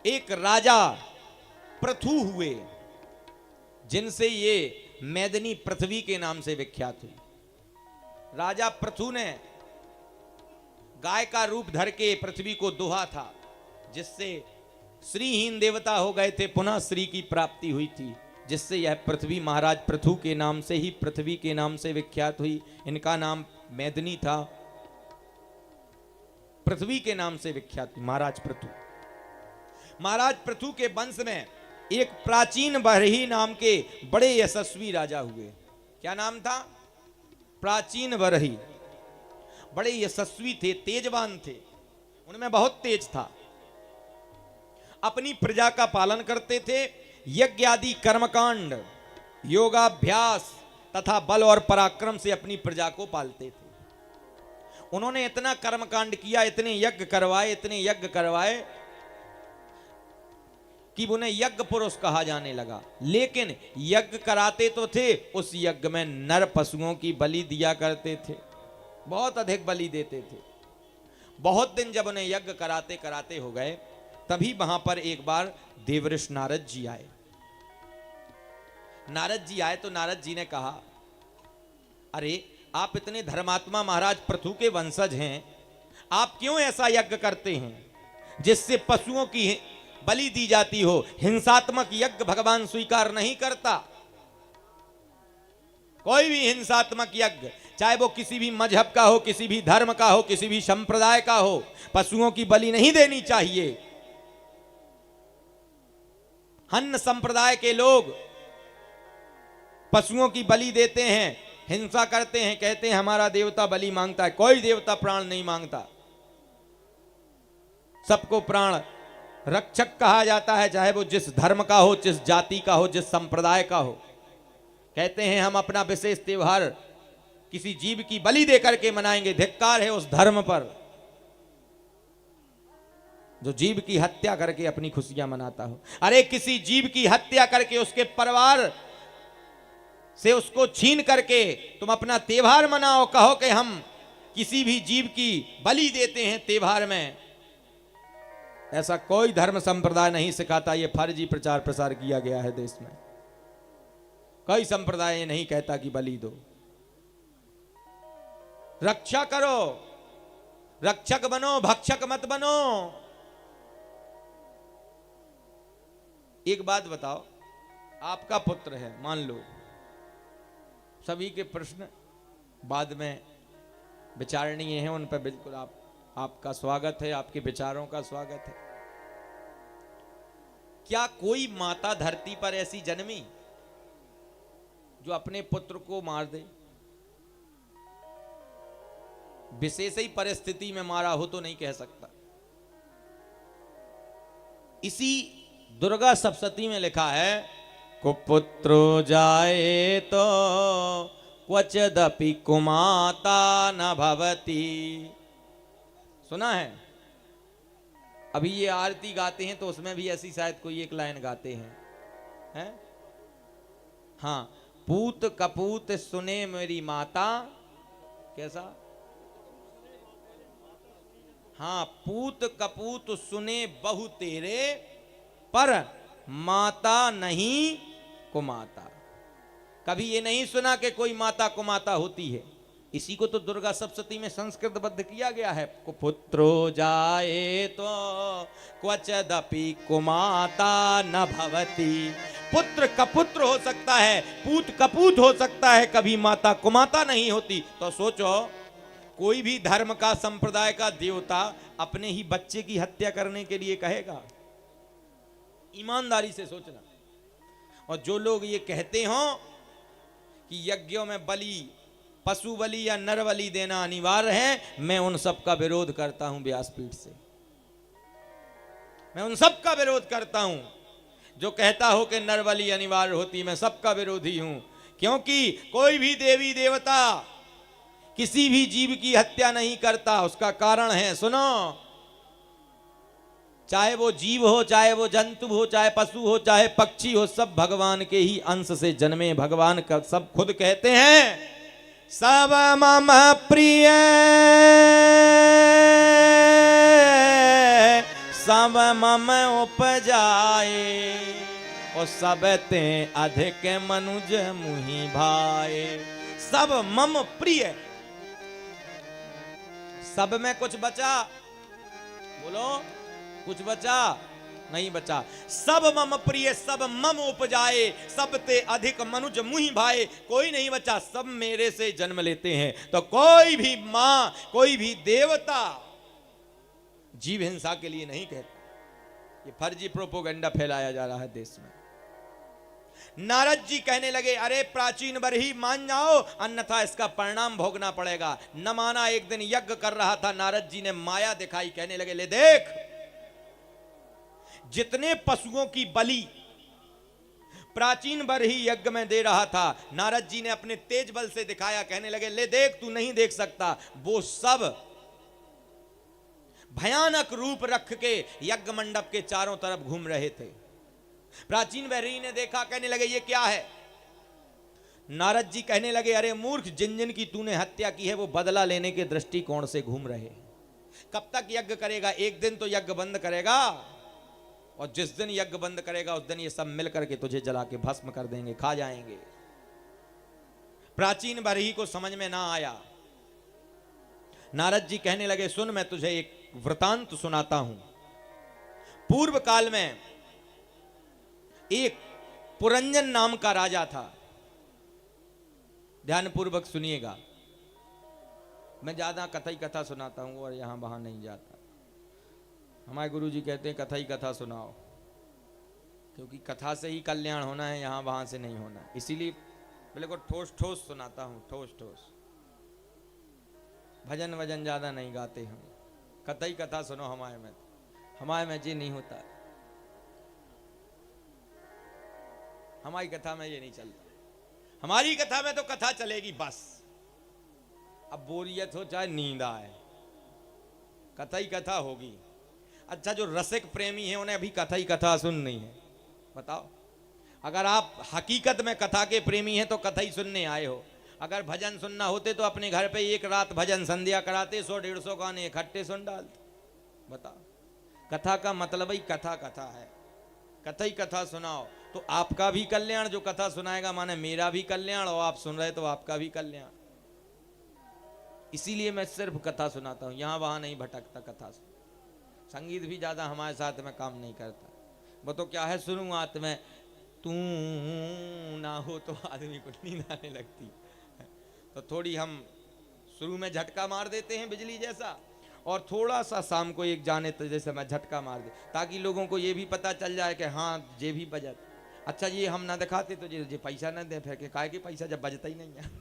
एक राजा पृथु हुए, जिनसे ये मैदिनी पृथ्वी के नाम से विख्यात हुई। राजा पृथु ने गाय का रूप धर के पृथ्वी को दोहा था, जिससे श्रीहीन देवता हो गए थे, पुनः श्री की प्राप्ति हुई थी, जिससे यह पृथ्वी महाराज पृथु के नाम से ही पृथ्वी के नाम से विख्यात हुई। इनका नाम मैदिनी था, पृथ्वी के नाम से विख्यात हुई महाराज पृथु। महाराज पृथु के वंश में एक प्राचीन बरही नाम के बड़े यशस्वी राजा हुए। क्या नाम था? प्राचीन बरही। बड़े यशस्वी थे, तेजवान थे, उनमें बहुत तेज था। अपनी प्रजा का पालन करते थे, यज्ञ आदि कर्मकांड, योगाभ्यास तथा बल और पराक्रम से अपनी प्रजा को पालते थे। उन्होंने इतना कर्मकांड किया, इतने यज्ञ करवाए, इतने यज्ञ करवाए कि उन्हें यज्ञ पुरुष कहा जाने लगा। लेकिन यज्ञ कराते तो थे, उस यज्ञ में नर पशुओं की बलि दिया करते थे, बहुत अधिक बलि देते थे। बहुत दिन जब उन्हें यज्ञ कराते कराते हो गए, तभी वहां पर एक बार देवऋषि नारद जी आए। नारद जी आए तो नारद जी ने कहा, अरे आप इतने धर्मात्मा महाराज पृथु के वंशज हैं, आप क्यों ऐसा यज्ञ करते हैं जिससे पशुओं की बलि दी जाती हो? हिंसात्मक यज्ञ भगवान स्वीकार नहीं करता। कोई भी हिंसात्मक यज्ञ, चाहे वो किसी भी मजहब का हो, किसी भी धर्म का हो, किसी भी संप्रदाय का हो, पशुओं की बलि नहीं देनी चाहिए। अन्य संप्रदाय के लोग पशुओं की बलि देते हैं, हिंसा करते हैं, कहते हैं हमारा देवता बलि मांगता है। कोई देवता प्राण नहीं मांगता, सबको प्राण रक्षक कहा जाता है, चाहे वो जिस धर्म का हो, जिस जाति का हो, जिस संप्रदाय का हो। कहते हैं हम अपना विशेष त्योहार किसी जीव की बलि देकर के मनाएंगे। धिक्कार है उस धर्म पर जो जीव की हत्या करके अपनी खुशियां मनाता हो। अरे किसी जीव की हत्या करके उसके परिवार से उसको छीन करके तुम अपना त्योहार मनाओ, कहो कि हम किसी भी जीव की बलि देते हैं त्योहार में। ऐसा कोई धर्म संप्रदाय नहीं सिखाता, ये फर्जी प्रचार प्रसार किया गया है देश में। कोई संप्रदाय नहीं कहता कि बलि दो। रक्षा करो, रक्षक बनो, भक्षक मत बनो। एक बात बताओ, आपका पुत्र है, मान लो, सभी के प्रश्न बाद में विचारणीय हैं, उन पर बिल्कुल आपका स्वागत है, आपके विचारों का स्वागत है। क्या कोई माता धरती पर ऐसी जन्मी जो अपने पुत्र को मार दे? विशेष ही परिस्थिति में मारा हो तो नहीं कह सकता। इसी दुर्गा सप्तशती में लिखा है, कुपुत्रो जाए तो क्वचिदपि कुमाता न भवति। सुना है? अभी ये आरती गाते हैं तो उसमें भी ऐसी शायद कोई एक लाइन गाते हैं, हाँ, पूत कपूत सुने मेरी माता। कैसा? हाँ, पूत कपूत सुने बहु तेरे, पर माता नहीं कुमाता। कभी ये नहीं सुना कि कोई माता कुमाता होती है। इसी को तो दुर्गा सप्तशती में संस्कृतबद्ध किया गया है, पुत्रो जाए तो क्वचिदपि कुमाता न भवति। पुत्र कपुत्र हो सकता है, पूत कपूत हो सकता है, कभी माता कुमाता नहीं होती। तो सोचो, कोई भी धर्म का, संप्रदाय का देवता अपने ही बच्चे की हत्या करने के लिए कहेगा? ईमानदारी से सोचना। और जो लोग ये कहते हो कि यज्ञों में बलि, पशु बलि या नर बलि देना अनिवार्य है, मैं उन सब का विरोध करता हूं व्यासपीठ से। मैं उन सब का विरोध करता हूं जो कहता हो कि नर बलि अनिवार्य होती। मैं सबका विरोधी हूं, क्योंकि कोई भी देवी देवता किसी भी जीव की हत्या नहीं करता। उसका कारण है, सुनो, चाहे वो जीव हो, चाहे वो जंतु हो, चाहे पशु हो, चाहे पक्षी हो, सब भगवान के ही अंश से जन्मे। भगवान का सब खुद कहते हैं, सब मम प्रिय सब मम उपजाए, और सब ते अधिक मनुज मुहि भाए। सब मम प्रिय, सब में कुछ बचा? बोलो, कुछ बचा? नहीं बचा। सब मम प्रिय सब मम उपजाए, सब ते अधिक मनुज मुहि भाए। कोई नहीं बचा, सब मेरे से जन्म लेते हैं। तो कोई भी मां, कोई भी देवता जीव हिंसा के लिए नहीं कहता। ये फर्जी प्रोपोगंडा फैलाया जा रहा है देश में। नारद जी कहने लगे, अरे प्राचीन वर ही मान जाओ, अन्यथा इसका परिणाम भोगना पड़ेगा। न माना। एक दिन यज्ञ कर रहा था, नारद जी ने माया दिखाई, कहने लगे, ले देख, जितने पशुओं की बलि प्राचीन वर ही यज्ञ में दे रहा था, नारद जी ने अपने तेज बल से दिखाया। कहने लगे, ले देख, तू नहीं देख सकता, वो सब भयानक रूप रख के यज्ञ मंडप के चारों तरफ घूम रहे थे। प्राचीन वैरी ने देखा, कहने लगे, ये क्या है? नारद जी कहने लगे, अरे मूर्ख, जिन जिन की तूने हत्या की है वो बदला लेने के दृष्टिकोण से घूम रहे हैं। कब तक यज्ञ करेगा? एक दिन तो यज्ञ बंद करेगा, और जिस दिन यज्ञ बंद करेगा उस दिन ये सब मिल करके तुझे जला के भस्म कर देंगे, खा जाएंगे। प्राचीन बरही को समझ में ना आया। नारद जी कहने लगे, सुन, मैं तुझे एक वृतांत सुनाता हूं। पूर्व काल में एक पुरंजन नाम का राजा था। ध्यानपूर्वक सुनिएगा, मैं ज्यादा कथा ही कथा सुनाता हूं और यहां वहां नहीं जाता। हमारे गुरु जी कहते हैं कथा ही कथा सुनाओ, क्योंकि कथा से ही कल्याण होना है, यहां वहां से नहीं होना। इसीलिए बोले को ठोस ठोस सुनाता हूं, ठोस ठोस। भजन वजन ज्यादा नहीं गाते हम, कथा ही कथा सुनो। हमारे में जी नहीं होता, हमारी कथा में ये नहीं चलता। हमारी कथा में तो कथा चलेगी बस। अब बोरियत हो चाहे नींद आए, कथा ही कथा होगी। अच्छा, जो रसिक प्रेमी है उन्हें अभी कथा ही कथा सुननी है, बताओ। अगर आप हकीकत में कथा के प्रेमी हैं तो कथा ही सुनने आए हो। अगर भजन सुनना होते तो अपने घर पे एक रात भजन संध्या कराते, 100-150 गाने इकट्ठे सुन डालते। बताओ, कथा का मतलब ही कथा कथा है। कथा ही कथा सुनाओ तो आपका भी कल्याण, जो कथा सुनाएगा माने मेरा भी कल्याण, और आप सुन रहे तो आपका भी कल्याण। इसीलिए मैं सिर्फ कथा सुनाता हूं, यहां वहां नहीं भटकता कथा सुन। संगीत भी ज्यादा हमारे साथ में काम नहीं करता। वो तो क्या है, शुरुआत में तू ना हो तो आदमी को नींद आने लगती, तो थोड़ी हम शुरू में झटका मार देते हैं बिजली जैसा, और थोड़ा सा शाम को एक जाने तो जैसे मैं झटका मार दे, ताकि लोगों को ये भी पता चल जाए कि हाँ ये भी बजत। अच्छा, ये हम ना दिखाते तो ये पैसा ना दे, फिर के काहे के पैसा जब बजता ही नहीं है।